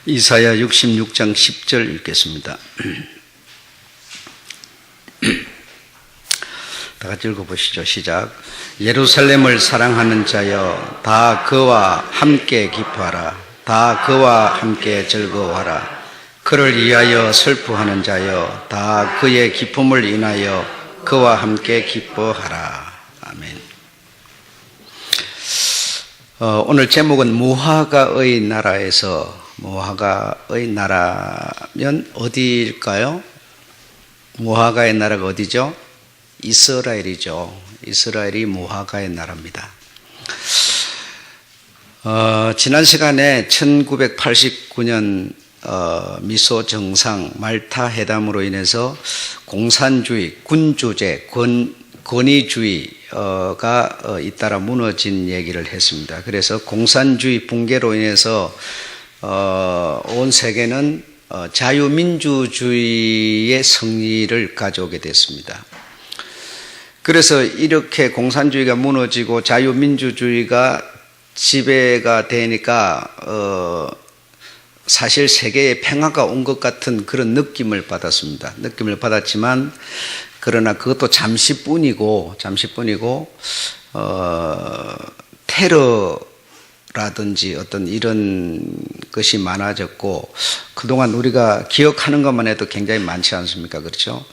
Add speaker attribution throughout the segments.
Speaker 1: 이사야 66장 10절 읽겠습니다. 다 같이 읽어보시죠. 시작. 예루살렘을 사랑하는 자여, 다 그와 함께 기뻐하라. 다 그와 함께 즐거워하라. 그를 위하여 슬퍼하는 자여, 다 그의 기쁨을 인하여 그와 함께 기뻐하라. 아멘. 오늘 제목은 무화과의 나라에서, 무화과의 나라면 어디일까요? 무화과의 나라가 어디죠? 이스라엘이죠. 이스라엘이 무화과의 나라입니다. 지난 시간에 1989년 미소 정상 말타 회담으로 인해서 공산주의, 군주제, 권위주의가 잇따라 무너진 얘기를 했습니다. 그래서 공산주의 붕괴로 인해서 온 세계는 자유민주주의의 승리를 가져오게 됐습니다. 그래서 이렇게 공산주의가 무너지고 자유민주주의가 지배가 되니까 사실 세계에 평화가 온 것 같은 그런 느낌을 받았습니다. 느낌을 받았지만 그러나 그것도 잠시뿐이고 테러라든지 어떤 이런 것이 많아졌고, 그동안 우리가 기억하는 것만 해도 굉장히 많지 않습니까? 그렇죠?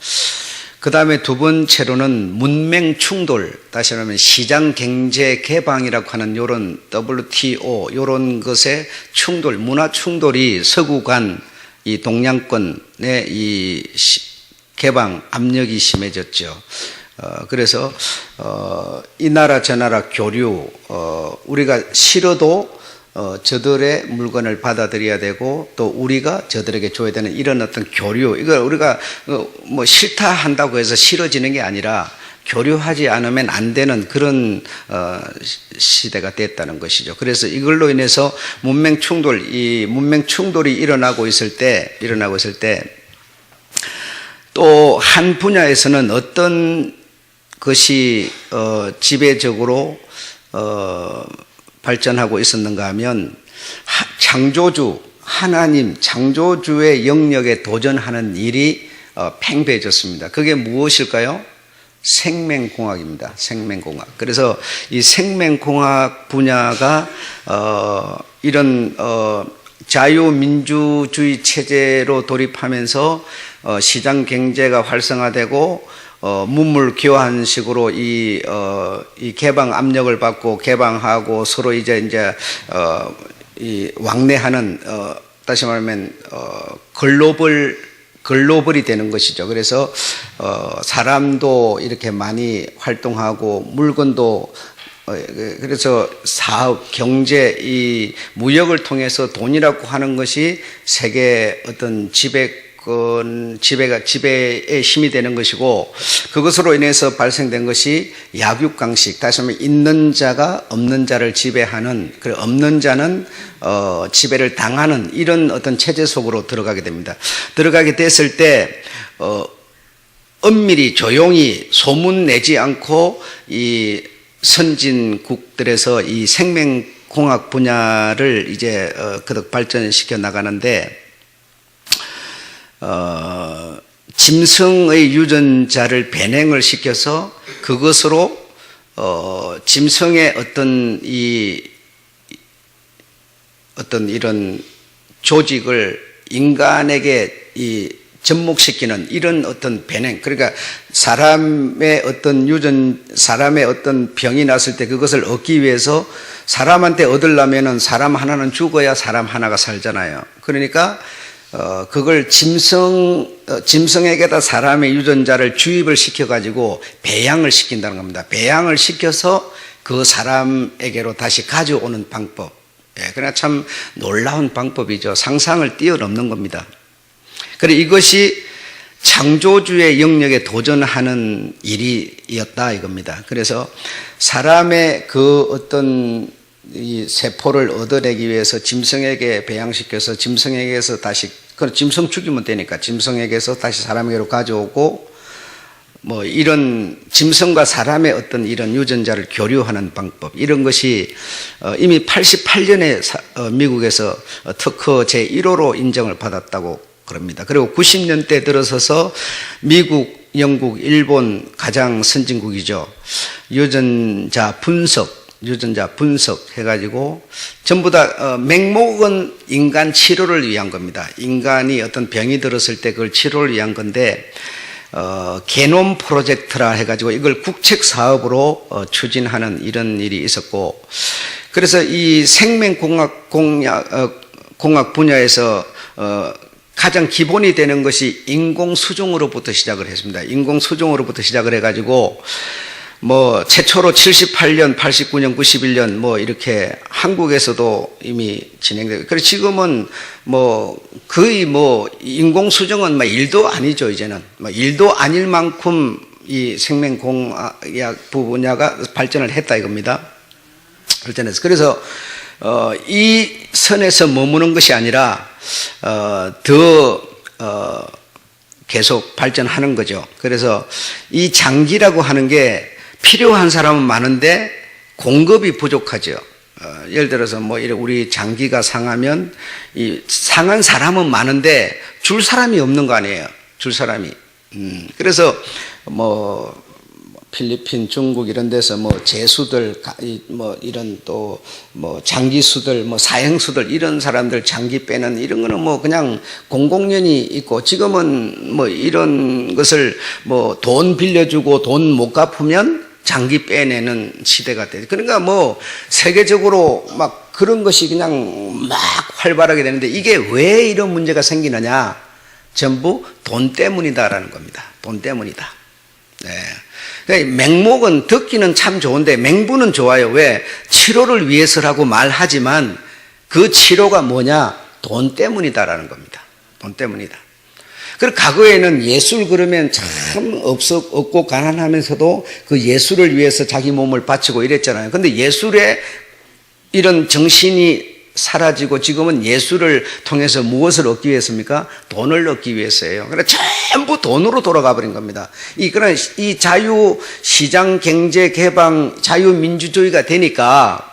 Speaker 1: 그 다음에 두 번째로는 문맹 충돌, 다시 말하면 시장 경제 개방이라고 하는 요런 WTO 요런 것의 충돌, 문화 충돌이 서구 간 이 동양권의 이 개방 압력이 심해졌죠. 그래서 이 나라 저 나라 교류, 우리가 싫어도 저들의 물건을 받아들여야 되고 또 우리가 저들에게 줘야 되는 이런 어떤 교류, 이걸 우리가 뭐 싫다 한다고 해서 싫어지는 게 아니라 교류하지 않으면 안 되는 그런 시대가 됐다는 것이죠. 그래서 이걸로 인해서 문맹 충돌이 일어나고 있을 때 또 한 분야에서는 어떤 것이 지배적으로 발전하고 있었는가 하면 창조주, 하나님 창조주의 영역에 도전하는 일이 팽배해졌습니다. 그게 무엇일까요? 생명공학입니다. 생명공학. 그래서 이 생명공학 분야가 이런 자유민주주의 체제로 돌입하면서 시장 경제가 활성화되고 문물 교환식으로 이 개방 압력을 받고 개방하고 서로 이제 이 왕래하는 다시 말하면 글로벌이 되는 것이죠. 그래서 사람도 이렇게 많이 활동하고 물건도 그래서 사업, 경제, 이 무역을 통해서 돈이라고 하는 것이 세계 어떤 지배의 힘이 되는 것이고, 그것으로 인해서 발생된 것이 약육강식, 다시 말하면 있는 자가 없는 자를 지배하는, 없는 자는 지배를 당하는 이런 어떤 체제 속으로 들어가게 됩니다. 들어가게 됐을 때 엄밀히 조용히 소문 내지 않고 이 선진국들에서 이 생명공학 분야를 이제 그득 발전시켜 나가는데, 짐승의 유전자를 배냉을 시켜서 그것으로 짐승의 어떤 이런 조직을 인간에게 접목시키는 이런 어떤 배냉, 그러니까 사람의 어떤 병이 났을 때 그것을 얻기 위해서 사람한테 얻으려면은 사람 하나는 죽어야 사람 하나가 살잖아요. 그러니까 그걸 짐승에게다 사람의 유전자를 주입을 시켜가지고 배양을 시킨다는 겁니다. 배양을 시켜서 그 사람에게로 다시 가져오는 방법. 그러나 참 놀라운 방법이죠. 상상을 뛰어넘는 겁니다. 그래, 이것이 창조주의 영역에 도전하는 일이었다 이겁니다. 그래서 사람의 그 어떤 이 세포를 얻어내기 위해서 짐승에게 배양시켜서 짐승에게서 다시, 짐승 죽이면 되니까 짐승에게서 다시 사람에게로 가져오고 뭐 이런 짐승과 사람의 어떤 이런 유전자를 교류하는 방법, 이런 것이 이미 88년에 미국에서 특허 제1호로 인정을 받았다고 그럽니다. 그리고 90년대 들어서서 미국, 영국, 일본 가장 선진국이죠. 유전자 분석 해가지고 전부 다 맹목은 인간 치료를 위한 겁니다. 인간이 어떤 병이 들었을 때 그걸 치료를 위한 건데 게놈 프로젝트라 해가지고 이걸 국책 사업으로 추진하는 이런 일이 있었고, 그래서 이 생명공학 공학 분야에서 가장 기본이 되는 것이 인공수종으로부터 시작을 했습니다. 인공수종으로부터 시작을 해가지고 뭐 최초로 78년, 89년, 91년 뭐 이렇게 한국에서도 이미 진행되고, 그래서 지금은 뭐 거의 뭐 인공수정은 뭐 일도 아니죠. 이제는 뭐 일도 아닐 만큼 이 생명공학 분야가 발전을 했다 이겁니다. 발전해서. 그래서 이 선에서 머무는 것이 아니라 계속 발전하는 거죠. 그래서 이 장기라고 하는 게 필요한 사람은 많은데 공급이 부족하죠. 예를 들어서 뭐 우리 장기가 상하면 이 상한 사람은 많은데 줄 사람이 없는 거 아니에요. 줄 사람이. 그래서 뭐 필리핀, 중국 이런 데서 뭐 제수들, 뭐 이런 또 뭐 장기수들, 뭐 사형수들 이런 사람들 장기 빼는 이런 거는 뭐 그냥 공공연히 있고, 지금은 뭐 이런 것을 뭐 돈 빌려주고 돈 못 갚으면 장기 빼내는 시대가 돼. 그러니까 뭐 세계적으로 막 그런 것이 그냥 막 활발하게 되는데, 이게 왜 이런 문제가 생기느냐? 전부 돈 때문이다라는 겁니다. 돈 때문이다. 네. 맹목은 듣기는 참 좋은데 맹부는 좋아요. 왜? 치료를 위해서라고 말하지만 그 치료가 뭐냐? 돈 때문이다라는 겁니다. 돈 때문이다. 그리고 과거에는 예술 그러면 참 없고 가난하면서도 그 예술을 위해서 자기 몸을 바치고 이랬잖아요. 근데 예술의 이런 정신이 사라지고 지금은 예술을 통해서 무엇을 얻기 위해서입니까? 돈을 얻기 위해서예요. 그러니까 전부 돈으로 돌아가 버린 겁니다. 그러나 이 자유시장 경제 개방 자유민주주의가 되니까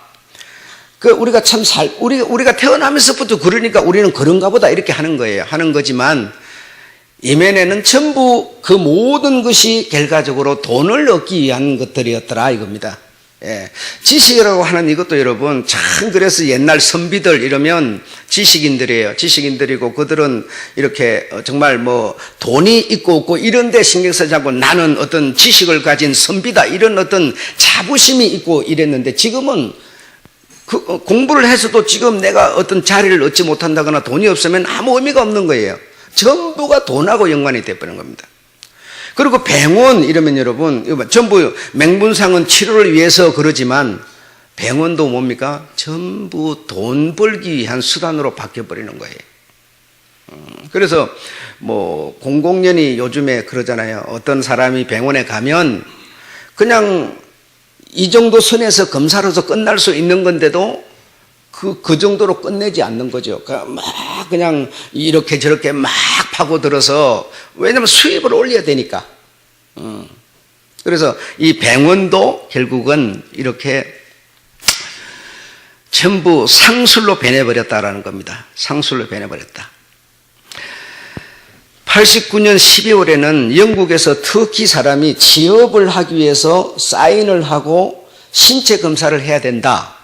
Speaker 1: 우리가 참 우리가 태어나면서부터 그러니까 우리는 그런가 보다 이렇게 하는 거예요. 하는 거지만 이면에는 전부 그 모든 것이 결과적으로 돈을 얻기 위한 것들이었더라 이겁니다. 예. 지식이라고 하는 이것도 여러분 참, 그래서 옛날 선비들 이러면 지식인들이에요. 지식인들이고 그들은 이렇게 정말 뭐 돈이 있고 없고 이런 데 신경 쓰지 않고 나는 어떤 지식을 가진 선비다 이런 어떤 자부심이 있고 이랬는데, 지금은 공부를 해서도 지금 내가 어떤 자리를 얻지 못한다거나 돈이 없으면 아무 의미가 없는 거예요. 전부가 돈하고 연관이 되어버리는 겁니다. 그리고 병원 이러면 여러분 전부 맹분상은 치료를 위해서 그러지만 병원도 뭡니까? 전부 돈 벌기 위한 수단으로 바뀌어버리는 거예요. 그래서 뭐 공공연히 요즘에 그러잖아요. 어떤 사람이 병원에 가면 그냥 이 정도 선에서 검사로서 끝날 수 있는 건데도 그 정도로 끝내지 않는 거죠. 그냥 이렇게 저렇게 막 파고들어서, 왜냐면 수입을 올려야 되니까. 그래서 이 병원도 결국은 이렇게 전부 상술로 변해버렸다라는 겁니다. 상술로 변해버렸다. 89년 12월에는 영국에서 터키 사람이 취업을 하기 위해서 사인을 하고 신체 검사를 해야 된다.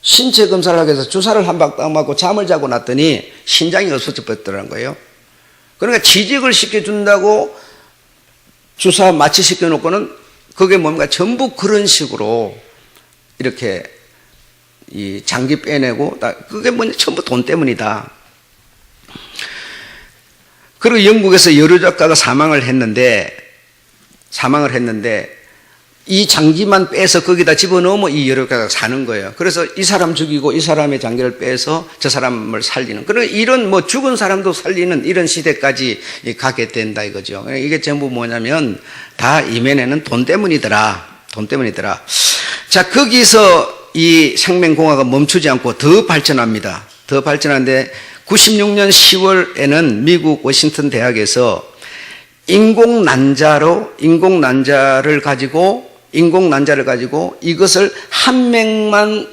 Speaker 1: 신체 검사를 하기 위해서 주사를 한 방 딱 맞고 잠을 자고 났더니 신장이 없어져 버렸더라는 거예요. 그러니까 취직을 시켜준다고 주사 마취시켜 놓고는 그게 뭡니까? 전부 그런 식으로 이렇게 이 장기 빼내고, 그게 뭐냐? 전부 돈 때문이다. 그리고 영국에서 여러 작가가 사망을 했는데 이 장기만 빼서 거기다 집어넣으면 이 여러 작가가 사는 거예요. 그래서 이 사람 죽이고 이 사람의 장기를 빼서 저 사람을 살리는, 그러니까 이런 뭐 죽은 사람도 살리는 이런 시대까지 가게 된다 이거죠. 이게 전부 뭐냐면 다 이면에는 돈 때문이더라. 돈 때문이더라. 자, 거기서 이 생명공학은 멈추지 않고 더 발전합니다. 더 발전하는데 96년 10월에는 미국 워싱턴 대학에서 인공난자를 가지고 이것을 한 명만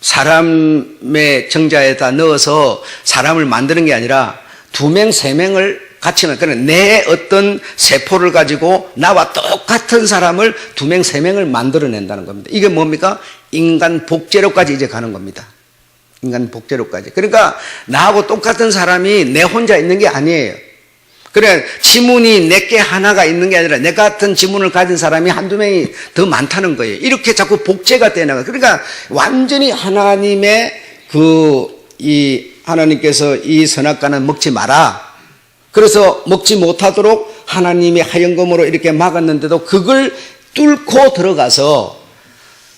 Speaker 1: 사람의 정자에다 넣어서 사람을 만드는 게 아니라 2명, 3명을 같이 그러니까 내 어떤 세포를 가지고 나와 똑같은 사람을 2명, 3명을 만들어낸다는 겁니다. 이게 뭡니까? 인간 복제로까지 이제 가는 겁니다. 인간 복제로까지. 그러니까 나하고 똑같은 사람이 내 혼자 있는 게 아니에요. 그래, 지문이 내게 하나가 있는 게 아니라 내 같은 지문을 가진 사람이 한두 명이 더 많다는 거예요. 이렇게 자꾸 복제가 되나가. 그러니까 완전히 하나님의 하나님께서 이 선악과는 먹지 마라. 그래서 먹지 못하도록 하나님이 하얀검으로 이렇게 막았는데도 그걸 뚫고 들어가서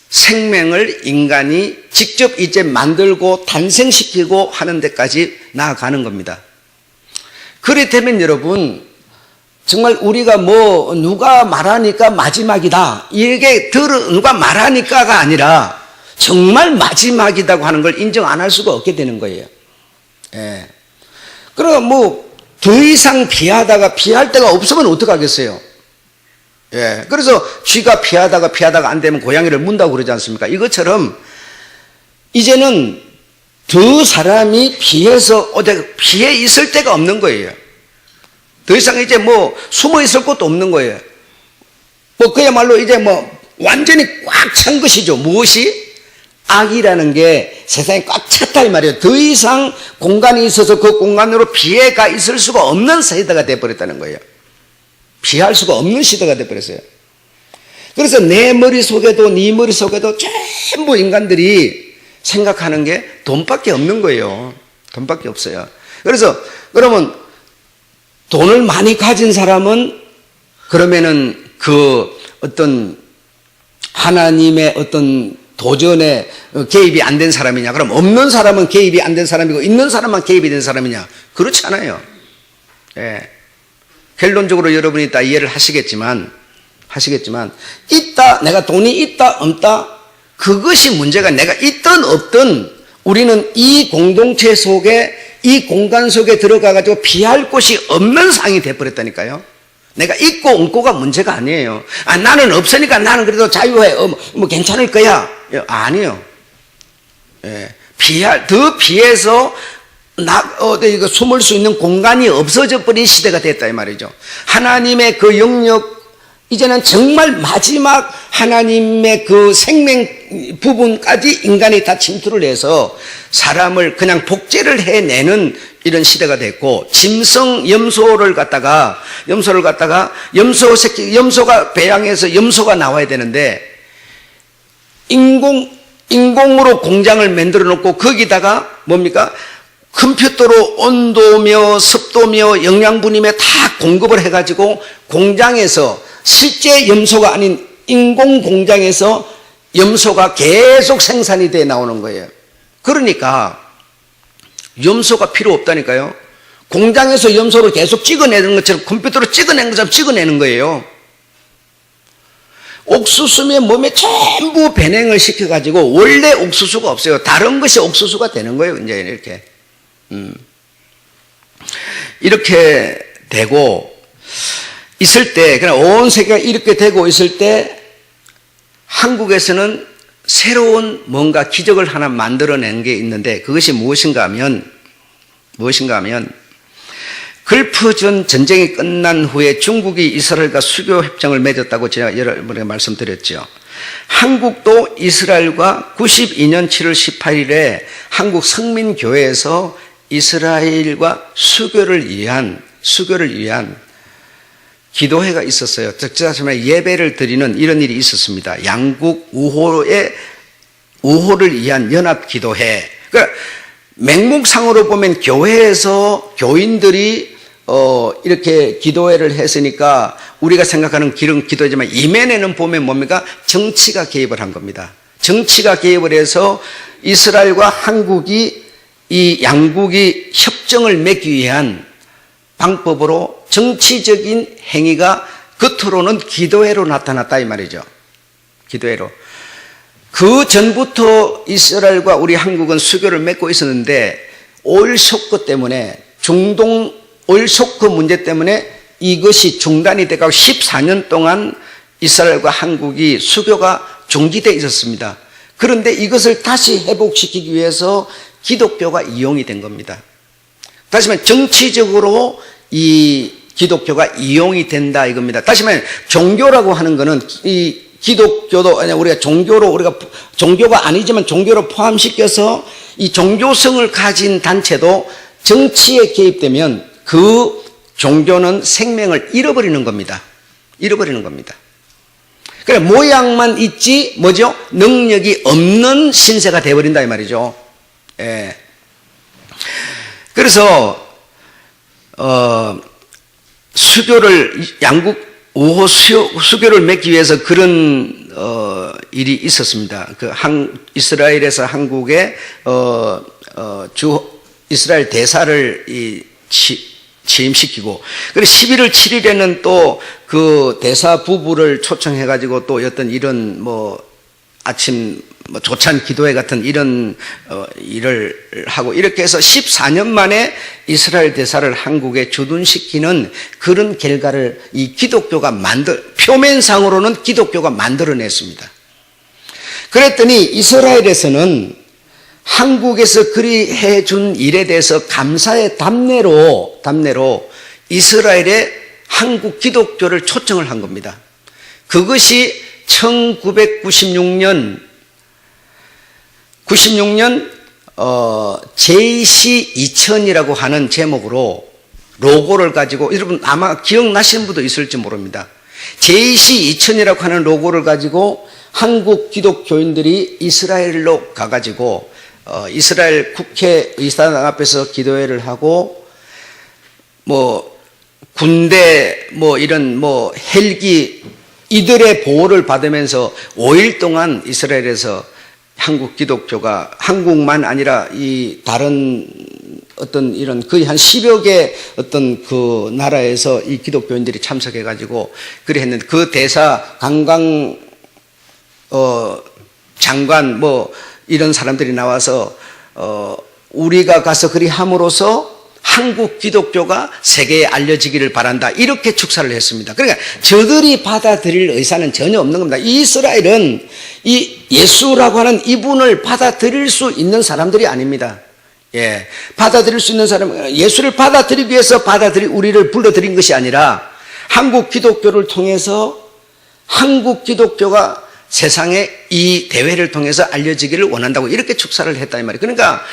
Speaker 1: 생명을 인간이 직접 이제 만들고 탄생시키고 하는 데까지 나아가는 겁니다. 그렇다면 여러분, 정말 우리가 누가 말하니까 마지막이다. 이게 누가 말하니까가 아니라 정말 마지막이라고 하는 걸 인정 안 할 수가 없게 되는 거예요. 예. 그럼 더 이상 피할 데가 없으면 어떡하겠어요? 예. 그래서 쥐가 피하다가 안 되면 고양이를 문다고 그러지 않습니까? 이것처럼 이제는 더 사람이 피해 있을 데가 없는 거예요. 더 이상 이제 숨어 있을 곳도 없는 거예요. 그야말로 이제 완전히 꽉 찬 것이죠. 무엇이? 악이라는 게 세상에 꽉 찼다 이 말이에요. 더 이상 공간이 있어서 그 공간으로 피해가 있을 수가 없는 시대가 되어버렸다는 거예요. 피할 수가 없는 시대가 되어버렸어요. 그래서 내 머릿속에도 네 머릿속에도 전부 인간들이 생각하는 게 돈밖에 없는 거예요. 돈밖에 없어요. 그래서 그러면 돈을 많이 가진 사람은 그러면은 어떤 하나님의 어떤 도전에 개입이 안 된 사람이냐? 그럼 없는 사람은 개입이 안 된 사람이고 있는 사람만 개입이 된 사람이냐? 그렇지 않아요. 예. 결론적으로 여러분이 다 이해를 하시겠지만 내가 돈이 있다 없다 그것이 문제가 내가 있든 없든 우리는 이 공동체 속에 이 공간 속에 들어가가지고 피할 곳이 없는 상황이 돼버렸다니까요. 내가 있고 없고가 문제가 아니에요. 나는 없으니까 나는 그래도 자유해. 괜찮을 거야. 아니요. 예. 더 피해서 이거 숨을 수 있는 공간이 없어져 버린 시대가 됐다 이 말이죠. 하나님의 그 영역 이제는 정말 마지막 하나님의 그 생명 부분까지 인간이 다 침투를 해서 사람을 그냥 복제를 해내는 이런 시대가 됐고, 짐승 염소를 갖다가 염소가 배양해서 염소가 나와야 되는데 인공으로 공장을 만들어 놓고 거기다가 뭡니까? 컴퓨터로 온도며 습도며 영양분이며 다 공급을 해가지고 공장에서 실제 염소가 아닌 인공 공장에서 염소가 계속 생산이 돼 나오는 거예요. 그러니까 염소가 필요 없다니까요. 공장에서 염소를 계속 찍어내는 것처럼 컴퓨터로 찍어낸 것처럼 찍어내는 거예요. 옥수수의 몸에 전부 배냉을 시켜가지고 원래 옥수수가 없어요. 다른 것이 옥수수가 되는 거예요. 이제 이렇게. 이렇게 되고 있을 때, 그냥 온 세계가 이렇게 되고 있을 때 한국에서는 새로운 뭔가 기적을 하나 만들어낸 게 있는데 그것이 무엇인가 하면 걸프전 전쟁이 끝난 후에 중국이 이스라엘과 수교 협정을 맺었다고 제가 여러분에게 말씀드렸죠. 한국도 이스라엘과 92년 7월 18일에 한국 성민교회에서 이스라엘과 수교를 위한 기도회가 있었어요. 즉자지만 예배를 드리는 이런 일이 있었습니다. 양국 우호를 위한 연합 기도회. 그러니까 맹목상으로 보면 교회에서 교인들이 이렇게 기도회를 했으니까 우리가 생각하는 기름 기도지만 이면에는 보면 뭡니까? 정치가 개입을 한 겁니다. 정치가 개입을 해서 이스라엘과 한국이 이 양국이 협정을 맺기 위한 방법으로 정치적인 행위가 겉으로는 기도회로 나타났다 이 말이죠. 기도회로. 그 전부터 이스라엘과 우리 한국은 수교를 맺고 있었는데 오일 쇼크 때문에 중동 오일 쇼크 문제 때문에 이것이 중단이 돼가고 14년 동안 이스라엘과 한국이 수교가 중지되어 있었습니다. 그런데 이것을 다시 회복시키기 위해서 기독교가 이용이 된 겁니다. 다시 말해 정치적으로 이 기독교가 이용이 된다 이겁니다. 다시 말해 종교라고 하는 것은 이 기독교도 우리가 종교가 아니지만 종교로 포함시켜서 이 종교성을 가진 단체도 정치에 개입되면 그 종교는 생명을 잃어버리는 겁니다. 잃어버리는 겁니다. 그래 모양만 있지 뭐죠? 능력이 없는 신세가 되어버린다 이 말이죠. 예. 그래서 수교를 양국 우호 수교를 맺기 위해서 그런 일이 있었습니다. 이스라엘에서 한국에 이스라엘 대사를 취임시키고, 그리고 11월 7일에는 또 그 대사 부부를 초청해가지고 또 어떤 이런 아침 조찬 기도회 같은 이런 일을 하고 이렇게 해서 14년 만에 이스라엘 대사를 한국에 주둔시키는 그런 결과를 이 기독교가 표면상으로는 기독교가 만들어냈습니다. 그랬더니 이스라엘에서는 한국에서 그리 해준 일에 대해서 감사의 답례로 이스라엘의 한국 기독교를 초청을 한 겁니다. 그것이 1996년 JC 2000이라고 하는 제목으로 로고를 가지고, 여러분 아마 기억나시는 분도 있을지 모릅니다. JC 2000이라고 하는 로고를 가지고 한국 기독교인들이 이스라엘로 가가지고 이스라엘 국회의사당 앞에서 기도회를 하고 군대 이런 헬기 이들의 보호를 받으면서 5일 동안 이스라엘에서 한국 기독교가 한국만 아니라 이 다른 어떤 이런 거의 한 10여 개 어떤 그 나라에서 이 기독교인들이 참석해 가지고 그래 했는데, 그 대사 관광 장관 이런 사람들이 나와서 우리가 가서 그리 함으로써 한국 기독교가 세계에 알려지기를 바란다 이렇게 축사를 했습니다. 그러니까 저들이 받아들일 의사는 전혀 없는 겁니다. 이스라엘은 이 예수라고 하는 이분을 받아들일 수 있는 사람들이 아닙니다. 예, 받아들일 수 있는 사람, 예수를 받아들이기 위해서 우리를 불러들인 것이 아니라 한국 기독교를 통해서 한국 기독교가 세상에 이 대회를 통해서 알려지기를 원한다고 이렇게 축사를 했다 이 말이에요. 그러니까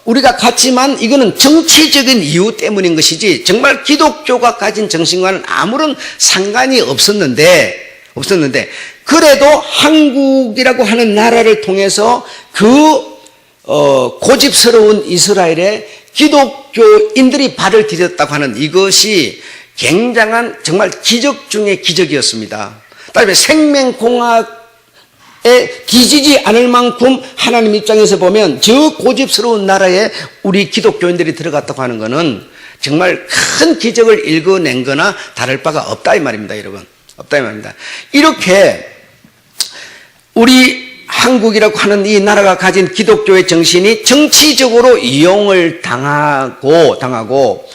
Speaker 1: 우리가 갔지만 이거는 정치적인 이유 때문인 것이지 정말 기독교가 가진 정신과는 아무런 상관이 없었는데 그래도 한국이라고 하는 나라를 통해서 고집스러운 이스라엘에 기독교인들이 발을 디뎠다고 하는 이것이 굉장한 정말 기적 중의 기적이었습니다. 다음에 생명공학 뒤지지 않을 만큼 하나님 입장에서 보면 저 고집스러운 나라에 우리 기독교인들이 들어갔다고 하는 것은 정말 큰 기적을 읽어낸 거나 다를 바가 없다 이 말입니다. 여러분, 없다 이 말입니다. 이렇게 우리 한국이라고 하는 이 나라가 가진 기독교의 정신이 정치적으로 이용을 당하고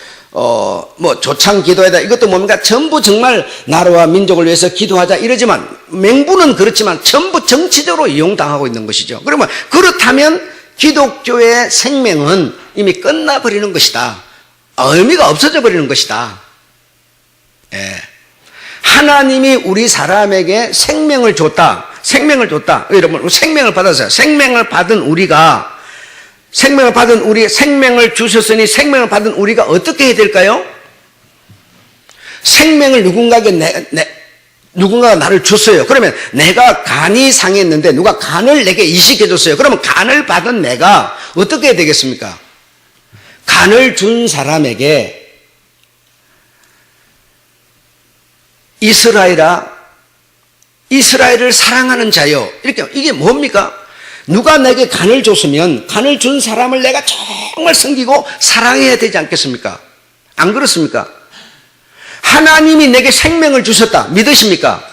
Speaker 1: 조창 기도하다 이것도 뭡니까? 전부 정말 나라와 민족을 위해서 기도하자 이러지만 맹부는 그렇지만 전부 정치적으로 이용당하고 있는 것이죠. 그러면 그렇다면 기독교의 생명은 이미 끝나버리는 것이다. 의미가 없어져 버리는 것이다. 예. 하나님이 우리 사람에게 생명을 줬다. 여러분 생명을 받았어요. 생명을 받은 생명을 주셨으니 생명을 받은 우리가 어떻게 해야 될까요? 생명을 누군가가 나를 줬어요. 그러면 내가 간이 상했는데 누가 간을 내게 이식해 줬어요. 그러면 간을 받은 내가 어떻게 해야 되겠습니까? 간을 준 사람에게 이스라엘을 사랑하는 자요. 이게 뭡니까? 누가 내게 간을 줬으면 간을 준 사람을 내가 정말 섬기고 사랑해야 되지 않겠습니까? 안 그렇습니까? 하나님이 내게 생명을 주셨다. 믿으십니까?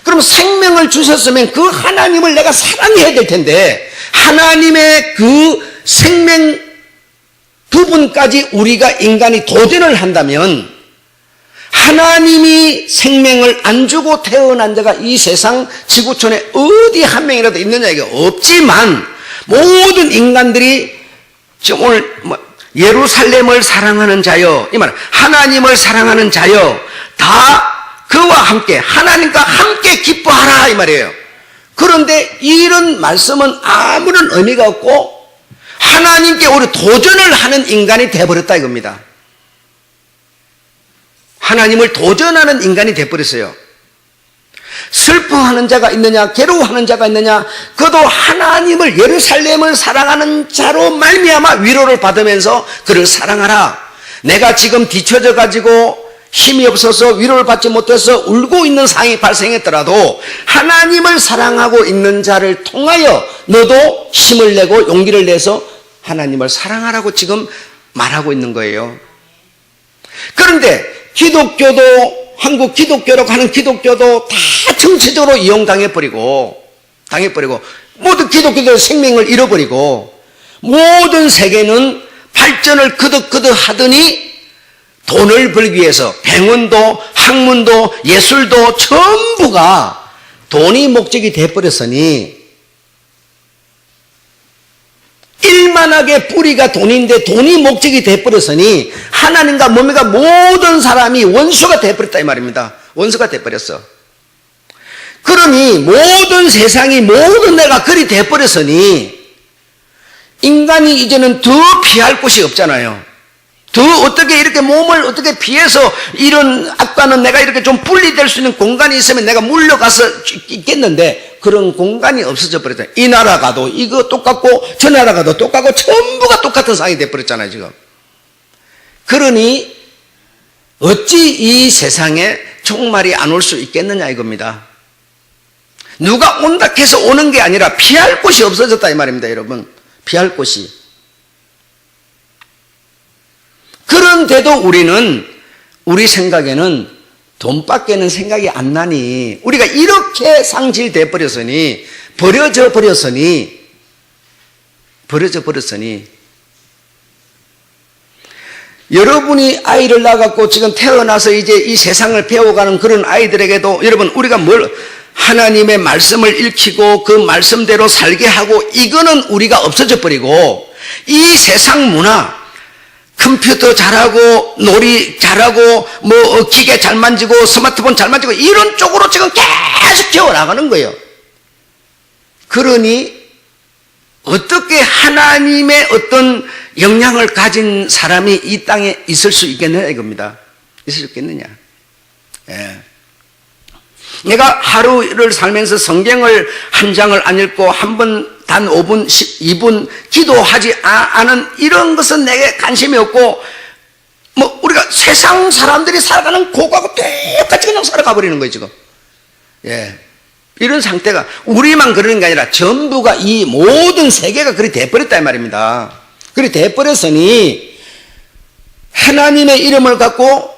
Speaker 1: 그럼 생명을 주셨으면 그 하나님을 내가 사랑해야 될 텐데 하나님의 그 생명 두 부분까지 우리가 인간이 도전을 한다면 하나님이 생명을 안 주고 태어난 자가 이 세상 지구촌에 어디 한 명이라도 있느냐 이게 없지만 모든 인간들이 지금 오늘 예루살렘을 사랑하는 자여 이 말 하나님을 사랑하는 자여 다 그와 함께 하나님과 함께 기뻐하라 이 말이에요. 그런데 이런 말씀은 아무런 의미가 없고 하나님께 오히려 도전을 하는 인간이 되어버렸다 이겁니다. 하나님을 도전하는 인간이 되어버렸어요. 슬퍼하는 자가 있느냐 괴로워하는 자가 있느냐 그도 하나님을 예루살렘을 사랑하는 자로 말미암아 위로를 받으면서 그를 사랑하라. 내가 지금 뒤처져 가지고 힘이 없어서 위로를 받지 못해서 울고 있는 상황이 발생했더라도 하나님을 사랑하고 있는 자를 통하여 너도 힘을 내고 용기를 내서 하나님을 사랑하라고 지금 말하고 있는 거예요. 그런데 기독교도 한국 기독교라고 하는 기독교도 다 정치적으로 이용당해버리고 모든 기독교도 생명을 잃어버리고 모든 세계는 발전을 그득그득 하더니 돈을 벌기 위해서 병원도 학문도 예술도 전부가 돈이 목적이 돼버렸으니 일만하게 뿌리가 돈인데 돈이 목적이 돼버렸으니 하나님과 뭡니까 모든 사람이 원수가 돼버렸다 이 말입니다. 원수가 돼버렸어. 그러니 모든 세상이 모든 내가 그리 돼버렸으니 인간이 이제는 더 피할 곳이 없잖아요. 더 어떻게 이렇게 몸을 어떻게 피해서 이런 아까는 내가 이렇게 좀 분리될 수 있는 공간이 있으면 내가 물려가서 있겠는데 그런 공간이 없어져 버렸잖아요. 이 나라 가도 이거 똑같고 저 나라 가도 똑같고 전부가 똑같은 상황이 돼버렸잖아요 지금. 그러니 어찌 이 세상에 종말이 안 올 수 있겠느냐 이겁니다. 누가 온다 해서 오는 게 아니라 피할 곳이 없어졌다 이 말입니다 여러분. 피할 곳이. 그런데도 우리는 우리 생각에는 돈밖에는 생각이 안 나니 우리가 이렇게 상실돼 버렸으니 버려져 버렸으니 여러분이 아이를 낳았고 지금 태어나서 이제 이 세상을 배워가는 그런 아이들에게도 여러분 우리가 뭘 하나님의 말씀을 읽히고 그 말씀대로 살게 하고 이거는 우리가 없어져 버리고 이 세상 문화 컴퓨터 잘하고 놀이 잘하고 뭐 기계 잘 만지고 스마트폰 잘 만지고 이런 쪽으로 지금 계속 기어나가는 거예요. 그러니 어떻게 하나님의 어떤 영향을 가진 사람이 이 땅에 있을 수 있겠느냐 이겁니다. 있을 수 있겠느냐. 예. 내가 하루를 살면서 성경을 한 장을 안 읽고 한 번 단 5분, 2분 기도하지 않은 이런 것은 내게 관심이 없고 뭐 우리가 세상 사람들이 살아가는 그거하고 똑같이 그냥 살아가 버리는 거예요 지금. 예. 이런 상태가 우리만 그러는 게 아니라 전부가 이 모든 세계가 그리 돼버렸다 이 말입니다. 그리 돼버렸으니 하나님의 이름을 갖고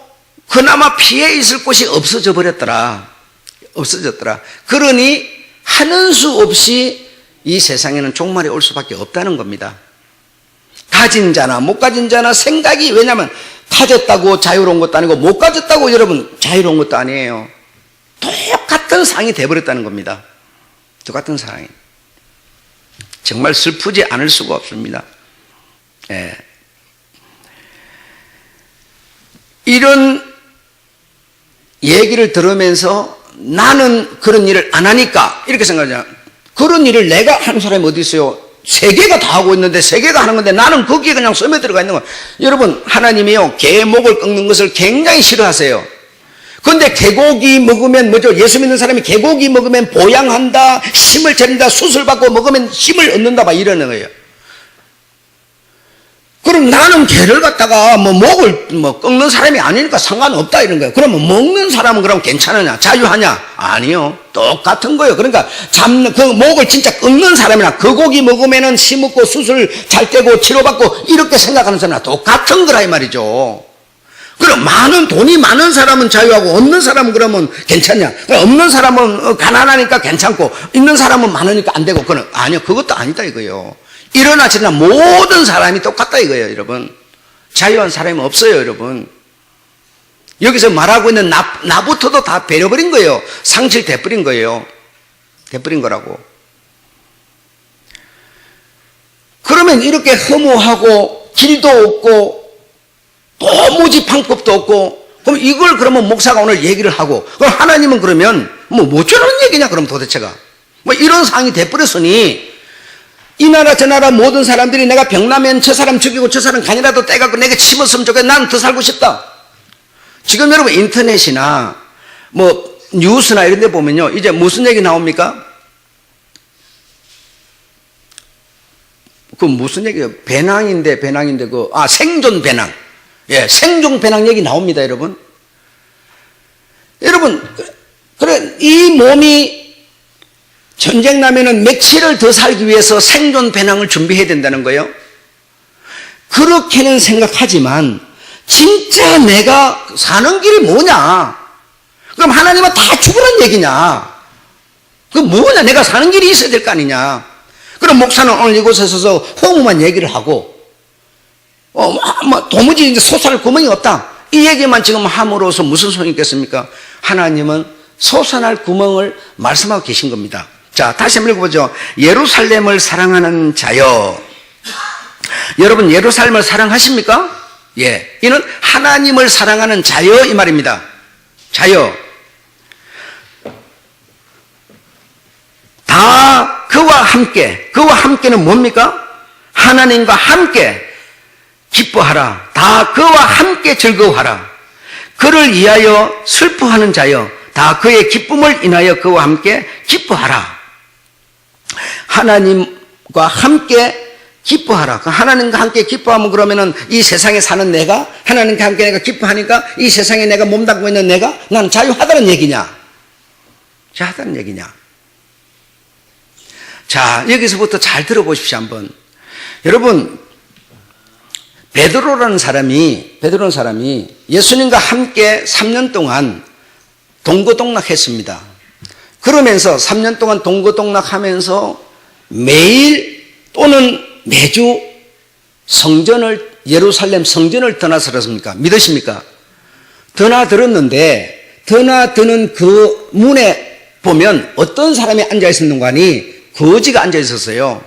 Speaker 1: 그나마 피해 있을 곳이 없어져 버렸더라. 없어졌더라. 그러니 하는 수 없이 이 세상에는 종말이 올 수밖에 없다는 겁니다. 가진 자나 못 가진 자나 생각이 왜냐하면 가졌다고 자유로운 것도 아니고 못 가졌다고 여러분 자유로운 것도 아니에요. 똑같은 상황이 돼버렸다는 겁니다. 똑같은 상황이. 정말 슬프지 않을 수가 없습니다. 예. 이런 얘기를 들으면서 나는 그런 일을 안 하니까 이렇게 생각하잖아요. 그런 일을 내가 하는 사람이 어디 있어요? 세계가 다 하고 있는데 세계가 하는 건데 나는 거기에 그냥 섬에 들어가 있는 거예요. 여러분 하나님이요 개 목을 꺾는 것을 굉장히 싫어하세요. 그런데 개고기 먹으면 뭐죠? 예수 믿는 사람이 개고기 먹으면 보양한다, 힘을 차린다, 수술받고 먹으면 힘을 얻는다 막 이러는 거예요. 그럼 나는 개를 갖다가 목을 꺾는 사람이 아니니까 상관없다 이런 거예요. 그러면 먹는 사람은 그럼 괜찮으냐? 자유하냐? 아니요. 똑같은 거예요. 그러니까 잡는 그 목을 진짜 꺾는 사람이나 그 고기 먹으면은 심었고 수술 잘 되고 치료받고 이렇게 생각하는 사람이나 똑같은 거라 이 말이죠. 그럼 돈이 많은 사람은 자유하고 없는 사람은 그러면 괜찮냐? 없는 사람은 가난하니까 괜찮고 있는 사람은 많으니까 안 되고 그건 아니요. 그것도 아니다 이거예요. 일어나시나 모든 사람이 똑같다 이거예요, 여러분. 자유한 사람이 없어요, 여러분. 여기서 말하고 있는 나부터도 다 베려버린 거예요. 상실돼버린 거예요. 돼버린 거라고. 그러면 이렇게 허무하고 길도 없고 도무지 방법도 없고, 그럼 이걸 그러면 목사가 오늘 얘기를 하고, 그럼 하나님은 그러면 뭐 저런 얘기냐 그럼 도대체가 뭐 이런 상황이 돼버렸으니, 이 나라 저 나라 모든 사람들이 내가 병나면 저 사람 죽이고 저 사람 간이라도 떼갖고 내가 집었으면 좋겠다, 나는 더 살고 싶다. 지금 여러분 인터넷이나 뭐 뉴스나 이런 데 보면요, 이제 무슨 얘기 나옵니까? 그 무슨 얘기예요? 배낭인데 생존 배낭. 예, 생존 배낭 얘기 나옵니다, 여러분. 여러분, 그래, 이 몸이 전쟁 나면은 며칠을 더 살기 위해서 생존 배낭을 준비해야 된다는 거예요. 그렇게는 생각하지만, 진짜 내가 사는 길이 뭐냐? 그럼 하나님은 다 죽으란 얘기냐? 그 뭐냐? 내가 사는 길이 있어야 될 거 아니냐? 그럼 목사는 오늘 이곳에 서서 허무만 얘기를 하고, 도무지 이제 솟아날 구멍이 없다, 이 얘기만 지금 함으로써 무슨 소용이 있겠습니까? 하나님은 솟아날 구멍을 말씀하고 계신 겁니다. 자, 다시 한번 읽어보죠. 예루살렘을 사랑하는 자여. 여러분, 예루살렘을 사랑하십니까? 예. 이는 하나님을 사랑하는 자여, 이 말입니다. 자여. 다 그와 함께, 그와 함께는 뭡니까? 하나님과 함께 기뻐하라. 다 그와 함께 즐거워하라. 그를 위하여 슬퍼하는 자여, 다 그의 기쁨을 인하여 그와 함께 기뻐하라. 하나님과 함께 기뻐하라. 하나님과 함께 기뻐하면 그러면은 이 세상에 사는 내가, 하나님과 함께 내가 기뻐하니까 이 세상에 내가 몸담고 있는 내가, 난 자유하다는 얘기냐? 자유하다는 얘기냐? 자, 여기서부터 잘 들어보십시오, 한번. 여러분, 베드로라는 사람이 예수님과 함께 3년 동안 동거동락했습니다. 그러면서 3년 동안 동거동락하면서 매일 또는 매주 예루살렘 성전을 드나들었습니까? 믿으십니까? 드나들었는데, 드나드는 그 문에 보면 어떤 사람이 앉아 있었는가 하니, 거지가 앉아 있었어요.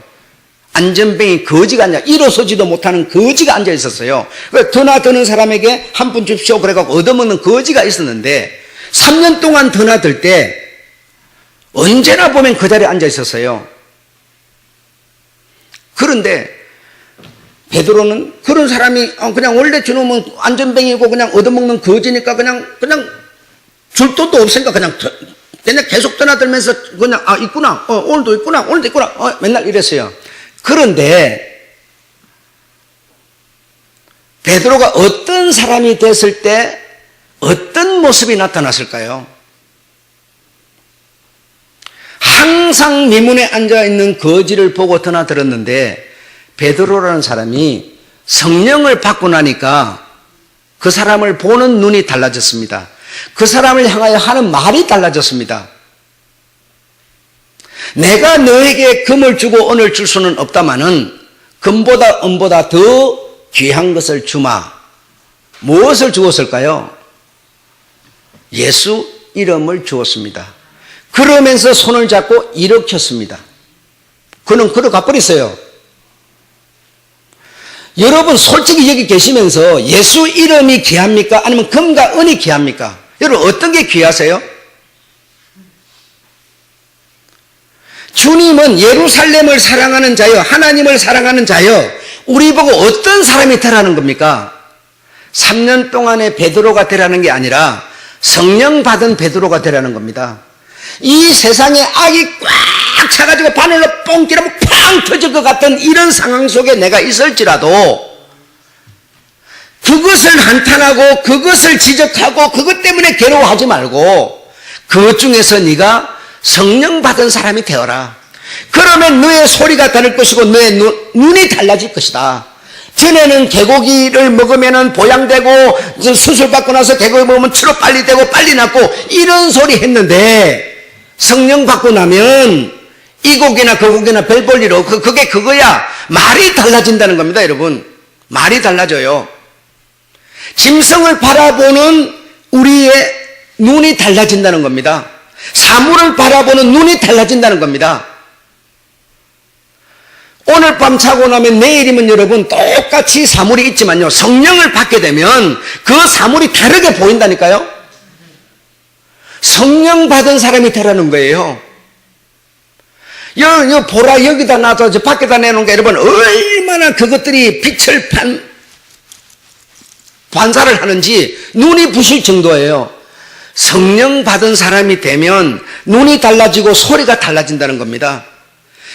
Speaker 1: 안전뱅이 거지가 일어서지도 못하는 거지가 앉아 있었어요. 드나드는 사람에게 한 푼 줍시오 그래갖고 얻어먹는 거지가 있었는데, 3년 동안 드나들 때 언제나 보면 그 자리에 앉아 있었어요. 그런데 베드로는 그런 사람이 그냥 원래 저놈은 안전뱅이고 그냥 얻어먹는 거지니까 그냥 줄 돈도 없으니까 그냥 계속 드나들면서 그냥 있구나, 오늘도 있구나, 맨날 이랬어요. 그런데 베드로가 어떤 사람이 됐을 때 어떤 모습이 나타났을까요? 항상 미문에 앉아있는 거지를 보고 드나들었는데, 베드로라는 사람이 성령을 받고 나니까 그 사람을 보는 눈이 달라졌습니다. 그 사람을 향하여 하는 말이 달라졌습니다. 내가 너에게 금을 주고 은을 줄 수는 없다마는 금보다 은보다 더 귀한 것을 주마. 무엇을 주었을까요? 예수 이름을 주었습니다. 그러면서 손을 잡고 일으켰습니다. 그는 걸어가 버렸어요. 여러분, 솔직히 여기 계시면서 예수 이름이 귀합니까? 아니면 금과 은이 귀합니까? 여러분, 어떤 게 귀하세요? 주님은 예루살렘을 사랑하는 자여, 하나님을 사랑하는 자여, 우리 보고 어떤 사람이 되라는 겁니까? 3년 동안의 베드로가 되라는 게 아니라 성령 받은 베드로가 되라는 겁니다. 이 세상에 악이 꽉 차가지고 바늘로 뻥 찌르면 팡 터질 것 같은 이런 상황 속에 내가 있을지라도 그것을 한탄하고 그것을 지적하고 그것 때문에 괴로워하지 말고 그 중에서 네가 성령 받은 사람이 되어라. 그러면 너의 소리가 다를 것이고 너의 눈이 달라질 것이다. 전에는 개고기를 먹으면 보양되고 수술받고 나서 개고기 먹으면 치료 빨리 되고 빨리 낫고 이런 소리 했는데, 성령 받고 나면 이 고기나 그 고기나 별 볼 일 없고 그게 그거야. 말이 달라진다는 겁니다, 여러분. 말이 달라져요. 짐승을 바라보는 우리의 눈이 달라진다는 겁니다. 사물을 바라보는 눈이 달라진다는 겁니다. 오늘 밤 자고 나면 내일이면 여러분 똑같이 사물이 있지만요, 성령을 받게 되면 그 사물이 다르게 보인다니까요. 성령 받은 사람이 되라는 거예요. 보라, 여기다 놔둬, 저 밖에다 내놓은 게 여러분 얼마나 그것들이 빛을 반사를 하는지 눈이 부실 정도예요. 성령 받은 사람이 되면 눈이 달라지고 소리가 달라진다는 겁니다.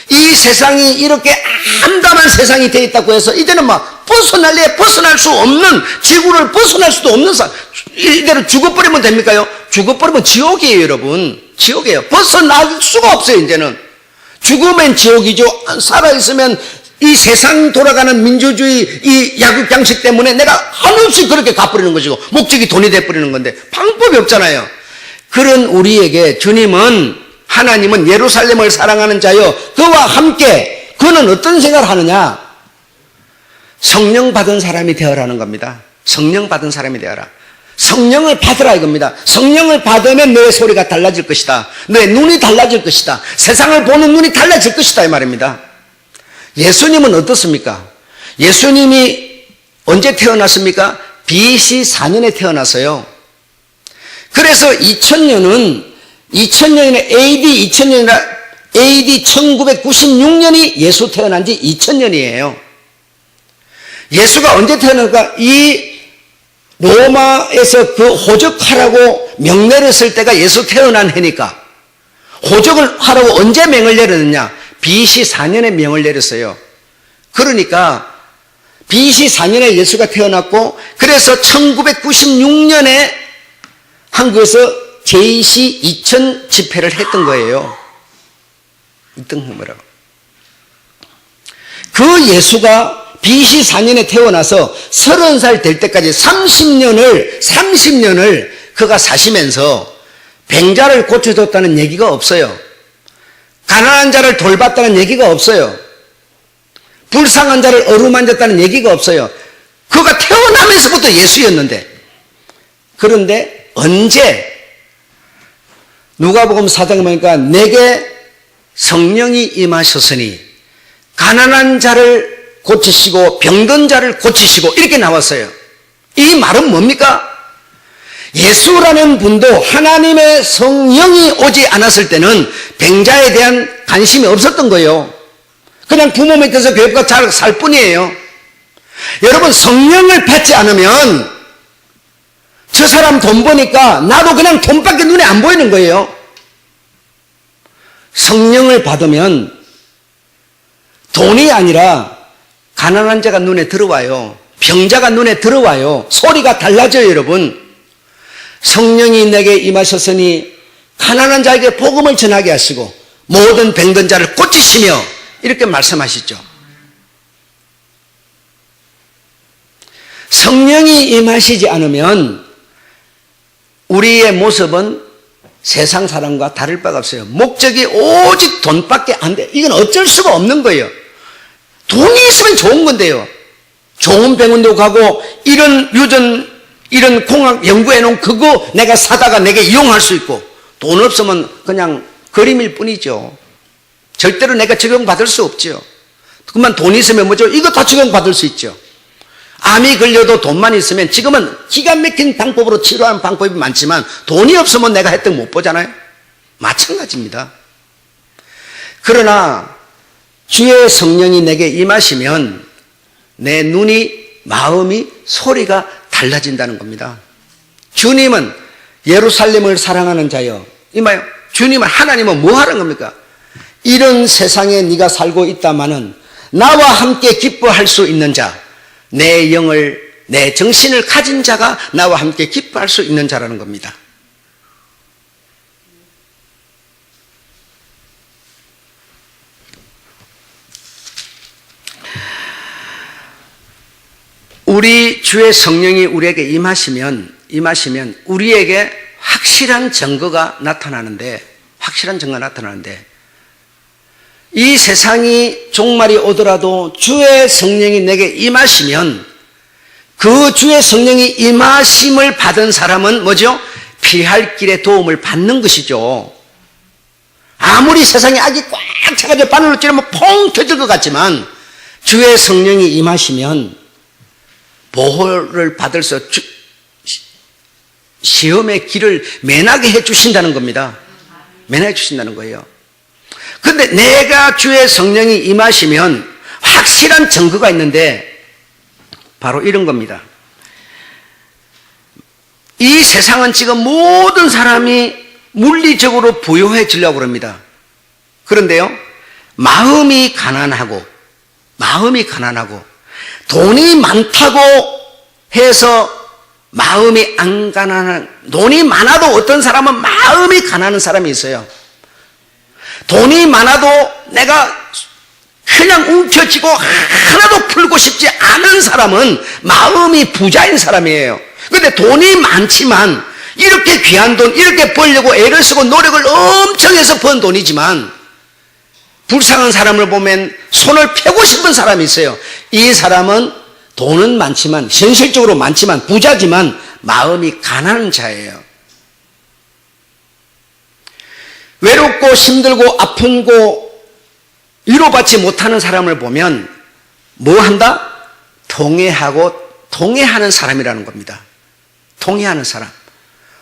Speaker 1: 이 세상이 이렇게 암담한 세상이 되어 있다고 해서 이제는 막 벗어날 수 없는, 지구를 벗어날 수도 없는 이대로 죽어버리면 됩니까요? 죽어버리면 지옥이에요, 여러분. 지옥이에요. 벗어날 수가 없어요, 이제는. 죽으면 지옥이죠. 살아있으면 이 세상 돌아가는 민주주의 이 약육강식 때문에 내가 한없이 그렇게 갚으려는 것이고 목적이 돈이 돼버리는 건데 방법이 없잖아요. 그런 우리에게 하나님은 예루살렘을 사랑하는 자여 그와 함께, 그는 어떤 생각을 하느냐? 성령 받은 사람이 되어라는 겁니다. 성령 받은 사람이 되어라. 성령을 받으라 이겁니다. 성령을 받으면 너의 소리가 달라질 것이다. 너의 눈이 달라질 것이다. 세상을 보는 눈이 달라질 것이다 이 말입니다. 예수님은 어떻습니까? 예수님이 언제 태어났습니까? BC 4년에 태어났어요. 그래서 2000년이나 AD 2000년이나 AD 1996년이 예수 태어난 지 2000년이에요. 예수가 언제 태어났을까? 이 로마에서 그 호적하라고 명령을 쓸 때가 예수 태어난 해니까 호적을 하라고 언제 명을 내렸느냐? BC 4년에 명을 내렸어요. 그러니까 BC 4년에 예수가 태어났고, 그래서 1996년에 한국에서 JC 2000 집회를 했던 거예요. 그 예수가 BC 4년에 태어나서 30살 될 때까지 30년을 그가 사시면서 병자를 고쳐줬다는 얘기가 없어요. 가난한 자를 돌봤다는 얘기가 없어요. 불쌍한 자를 어루만졌다는 얘기가 없어요. 그가 태어나면서부터 예수였는데, 그런데 언제 누가복음 4장에 보니까 내게 성령이 임하셨으니 가난한 자를 고치시고 병든 자를 고치시고 이렇게 나왔어요. 이 말은 뭡니까? 예수라는 분도 하나님의 성령이 오지 않았을 때는 병자에 대한 관심이 없었던 거예요. 그냥 부모 밑에서 교육과 잘 살 뿐이에요. 여러분, 성령을 받지 않으면 저 사람 돈 버니까 나도 그냥 돈밖에 눈에 안 보이는 거예요. 성령을 받으면 돈이 아니라 가난한 자가 눈에 들어와요. 병자가 눈에 들어와요. 소리가 달라져요, 여러분. 성령이 내게 임하셨으니 가난한 자에게 복음을 전하게 하시고 모든 병든 자를 고치시며 이렇게 말씀하시죠. 성령이 임하시지 않으면 우리의 모습은 세상 사람과 다를 바가 없어요. 목적이 오직 돈밖에 안 돼. 이건 어쩔 수가 없는 거예요. 돈이 있으면 좋은 건데요. 좋은 병원도 가고 이런 공학 연구해 놓은 그거 내가 사다가 내게 이용할 수 있고, 돈 없으면 그냥 그림일 뿐이죠. 절대로 내가 적용받을 수 없죠. 그만 돈 있으면 뭐죠? 이거 다 적용받을 수 있죠. 암이 걸려도 돈만 있으면, 지금은 기가 막힌 방법으로 치료하는 방법이 많지만 돈이 없으면 내가 혜택 못 보잖아요. 마찬가지입니다. 그러나 주의 성령이 내게 임하시면 내 눈이, 마음이, 소리가 달라진다는 겁니다. 주님은 예루살렘을 사랑하는 자여, 이마요. 주님은, 하나님은 뭐 하는 겁니까? 이런 세상에 네가 살고 있다마는 나와 함께 기뻐할 수 있는 자, 내 영을, 내 정신을 가진 자가 나와 함께 기뻐할 수 있는 자라는 겁니다. 우리 주의 성령이 우리에게 임하시면 우리에게 확실한 증거가 나타나는데, 이 세상이 종말이 오더라도 주의 성령이 내게 임하시면 그 주의 성령이 임하심을 받은 사람은 뭐죠? 피할 길에 도움을 받는 것이죠. 아무리 세상에 악이 꽉 차가지고 바늘로 찌르면 퐁 터질 것 같지만 주의 성령이 임하시면 보호를 받을 수 시험의 길을 면하게 해주신다는 겁니다. 면하게 해주신다는 거예요. 그런데 내가 주의 성령이 임하시면 확실한 증거가 있는데 바로 이런 겁니다. 이 세상은 지금 모든 사람이 물리적으로 부유해지려고 합니다. 그런데요, 마음이 가난하고 돈이 많다고 해서 마음이 안 가난한, 돈이 많아도 어떤 사람은 마음이 가난한 사람이 있어요. 돈이 많아도 내가 그냥 움켜쥐고 하나도 풀고 싶지 않은 사람은 마음이 부자인 사람이에요. 그런데 돈이 많지만 이렇게 귀한 돈, 이렇게 벌려고 애를 쓰고 노력을 엄청 해서 번 돈이지만 불쌍한 사람을 보면 손을 펴고 싶은 사람이 있어요. 이 사람은 돈은 많지만, 현실적으로 많지만, 부자지만 마음이 가난한 자예요. 외롭고 힘들고 아픈고 위로받지 못하는 사람을 보면 뭐 한다? 동해하는 사람이라는 겁니다. 동해하는 사람.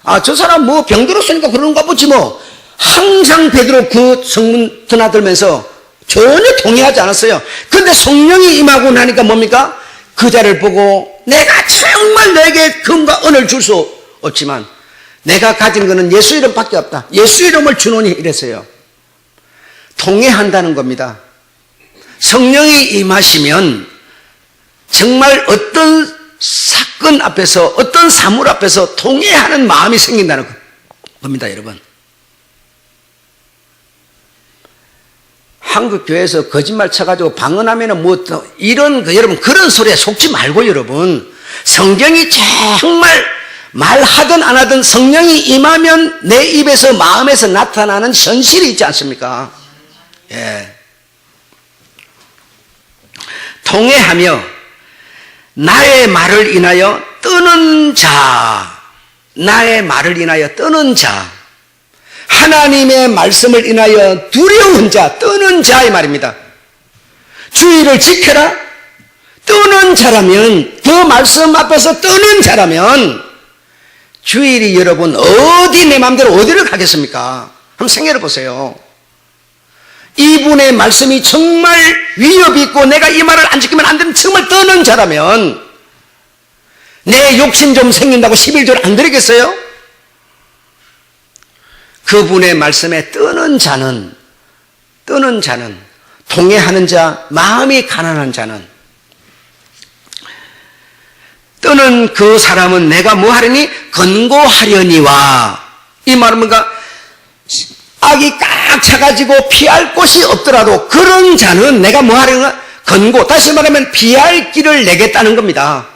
Speaker 1: 아, 저 사람 뭐 병들었으니까 그런가 보지 뭐. 항상 베드로 그 성문 드나들면서 전혀 동의하지 않았어요. 그런데 성령이 임하고 나니까 뭡니까? 그 자를 보고 내가 정말 내게 금과 은을 줄 수 없지만 내가 가진 것은 예수 이름밖에 없다. 예수 이름을 주노니 이랬어요. 동의한다는 겁니다. 성령이 임하시면 정말 어떤 사건 앞에서, 어떤 사물 앞에서 동의하는 마음이 생긴다는 겁니다, 여러분. 한국 교회에서 거짓말 쳐가지고 방언하면은 뭐 여러분 그런 소리에 속지 말고 여러분, 성경이 정말 말하든 안 하든 성령이 임하면 내 입에서 마음에서 나타나는 현실이 있지 않습니까? 예. 통회하며 나의 말을 인하여 떠는 자, 나의 말을 인하여 떠는 자, 하나님의 말씀을 인하여 두려운 자, 떠는 자 이 말입니다. 주의를 지켜라. 떠는 자라면, 그 말씀 앞에서 떠는 자라면 주일이 여러분 어디 내 마음대로 어디를 가겠습니까? 한번 생각해 보세요. 이분의 말씀이 정말 위협이 있고 내가 이 말을 안 지키면 안 되는 정말 떠는 자라면 내 욕심 좀 생긴다고 11조를 안 드리겠어요? 그분의 말씀에 떠는 자는 통회하는 자, 마음이 가난한 자는, 떠는 그 사람은 내가 뭐 하려니? 건고하려니와. 이 말은 뭔가 악이 꽉 차가지고 피할 곳이 없더라도 그런 자는 내가 뭐 하려나? 건고, 다시 말하면 피할 길을 내겠다는 겁니다.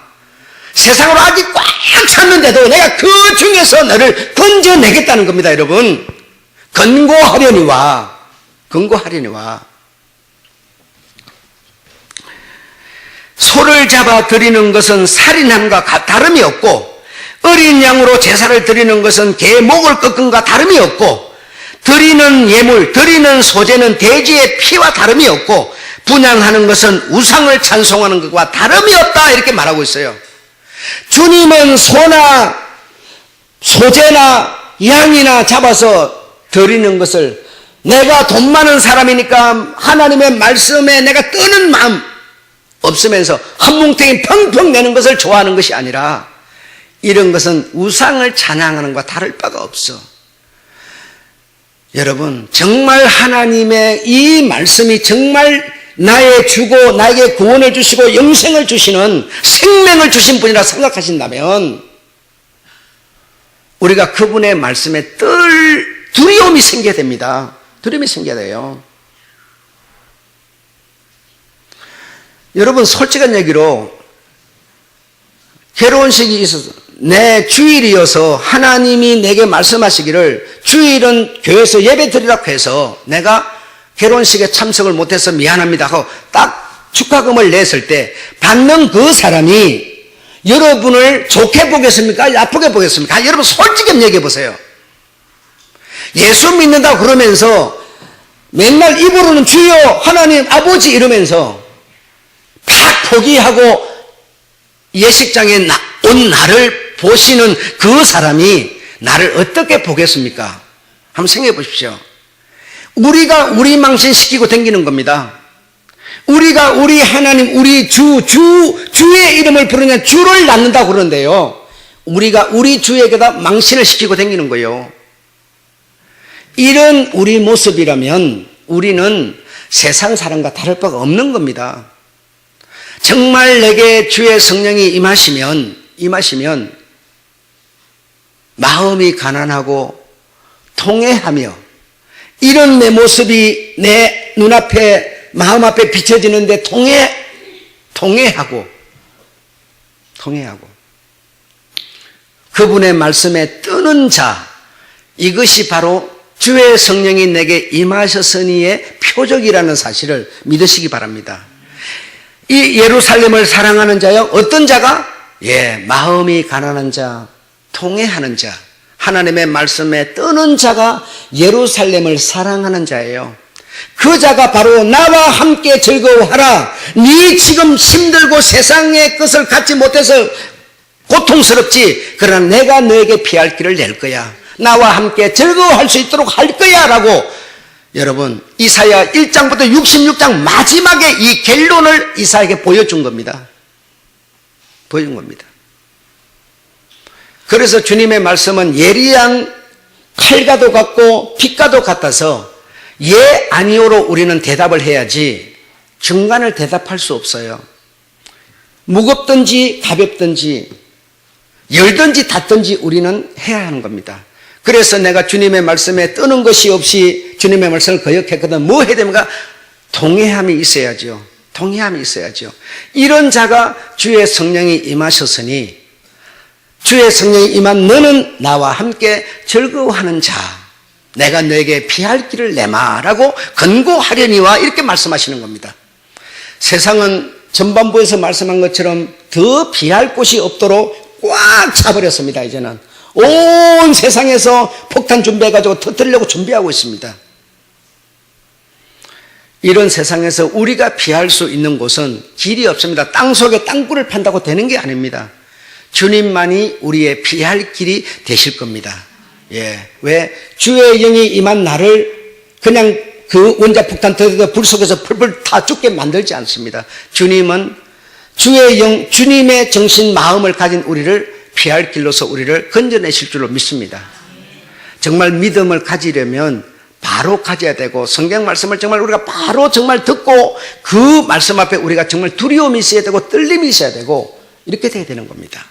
Speaker 1: 세상으로 악이 꽉 찼는데도 내가 그 중에서 너를 건져내겠다는 겁니다, 여러분. 건고하려니와. 소를 잡아 드리는 것은 살인함과 다름이 없고, 어린 양으로 제사를 드리는 것은 개 목을 꺾음과 다름이 없고, 드리는 예물, 드리는 소재는 돼지의 피와 다름이 없고, 분향하는 것은 우상을 찬송하는 것과 다름이 없다, 이렇게 말하고 있어요. 주님은 소나 소재나 양이나 잡아서 드리는 것을, 내가 돈 많은 사람이니까 하나님의 말씀에 내가 뜨는 마음 없으면서 한 뭉탱이 펑펑 내는 것을 좋아하는 것이 아니라, 이런 것은 우상을 찬양하는 것과 다를 바가 없어. 여러분, 정말 하나님의 이 말씀이 정말 나의 주고 나에게 구원을 주시고 영생을 주시는, 생명을 주신 분이라 생각하신다면 우리가 그분의 말씀에 두려움이 생겨야 됩니다. 두려움이 생겨야 돼요. 여러분, 솔직한 얘기로 결혼식이 있어서 내 주일이어서 하나님이 내게 말씀하시기를 주일은 교회에서 예배 드리라고 해서 내가 결혼식에 참석을 못해서 미안합니다 하고 딱 축하금을 냈을 때 받는 그 사람이 여러분을 좋게 보겠습니까? 나쁘게 보겠습니까? 여러분 솔직히 한번 얘기해 보세요. 예수 믿는다 그러면서 맨날 입으로는 주여 하나님 아버지 이러면서 팍 포기하고 예식장에 온 나를 보시는 그 사람이 나를 어떻게 보겠습니까? 한번 생각해 보십시오. 우리가 우리 망신 시키고 다니는 겁니다. 우리가 우리 하나님, 우리 주의 이름을 부르냐 주를 낳는다고 그러는데요. 우리가 우리 주에게다 망신을 시키고 다니는 거예요. 이런 우리 모습이라면 우리는 세상 사람과 다를 바가 없는 겁니다. 정말 내게 주의 성령이 임하시면 마음이 가난하고 통회하며 이런 내 모습이 내 눈앞에 마음 앞에 비춰지는데 통회하고 그분의 말씀에 뜨는 자, 이것이 바로 주의 성령이 내게 임하셨으니의 표적이라는 사실을 믿으시기 바랍니다. 이 예루살렘을 사랑하는 자요, 어떤 자가? 마음이 가난한 자, 통회하는 자, 하나님의 말씀에 뜨는 자가 예루살렘을 사랑하는 자예요. 그 자가 바로 나와 함께 즐거워하라. 네 지금 힘들고 세상의 것을 갖지 못해서 고통스럽지. 그러나 내가 너에게 피할 길을 낼 거야. 나와 함께 즐거워할 수 있도록 할 거야 라고 여러분 이사야 1장부터 66장 마지막에 이 결론을 이사야에게 보여준 겁니다. 그래서 주님의 말씀은 예리한 칼과도 같고 빛과도 같아서 예 아니오로 우리는 대답을 해야지 중간을 대답할 수 없어요. 무겁든지 가볍든지 열든지 닫든지 우리는 해야 하는 겁니다. 그래서 내가 주님의 말씀에 뜨는 것이 없이 주님의 말씀을 거역했거든. 뭐 해야 됩니까? 통회함이 있어야죠. 이런 자가 주의 성령이 임하셨으니 주의 성령이 임한 너는 나와 함께 즐거워하는 자, 내가 너에게 피할 길을 내마라고 권고하려니와 이렇게 말씀하시는 겁니다. 세상은 전반부에서 말씀한 것처럼 더 피할 곳이 없도록 꽉 차버렸습니다. 이제는 온 세상에서 폭탄 준비해가지고 터뜨리려고 준비하고 있습니다. 이런 세상에서 우리가 피할 수 있는 곳은 길이 없습니다. 땅속에 땅굴을 판다고 되는 게 아닙니다. 주님만이 우리의 피할 길이 되실 겁니다. 왜? 주의 영이 임한 나를 그냥 그 원자폭탄 터져서 불 속에서 풀풀 다 죽게 만들지 않습니다. 주님은 주의 영, 주님의 정신 마음을 가진 우리를 피할 길로서 우리를 건져내실 줄로 믿습니다. 정말 믿음을 가지려면 바로 가져야 되고 성경 말씀을 정말 우리가 바로 정말 듣고 그 말씀 앞에 우리가 정말 두려움이 있어야 되고 떨림이 있어야 되고 이렇게 돼야 되는 겁니다.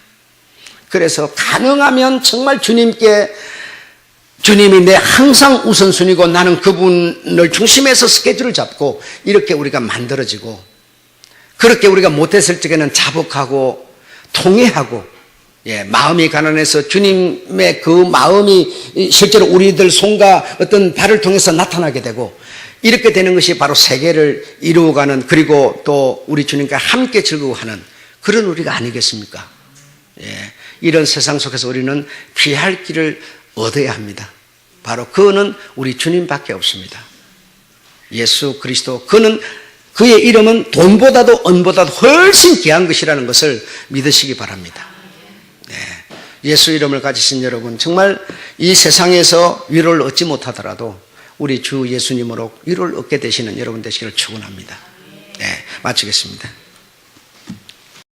Speaker 1: 그래서 가능하면 정말 주님이 내 항상 우선순위고 나는 그분을 중심에서 스케줄을 잡고 이렇게 우리가 만들어지고 그렇게 우리가 못했을 적에는 자복하고 통회하고 마음이 가난해서 주님의 그 마음이 실제로 우리들 손과 어떤 발을 통해서 나타나게 되고 이렇게 되는 것이 바로 세계를 이루어가는 그리고 또 우리 주님과 함께 즐거워하는 그런 우리가 아니겠습니까? 이런 세상 속에서 우리는 피할 길을 얻어야 합니다. 바로 그는 우리 주님밖에 없습니다. 예수 그리스도, 그의 이름은 돈보다도 은보다도 훨씬 귀한 것이라는 것을 믿으시기 바랍니다. 예수 이름을 가지신 여러분, 정말 이 세상에서 위로를 얻지 못하더라도 우리 주 예수님으로 위로를 얻게 되시는 여러분 되시기를 축원합니다. 마치겠습니다.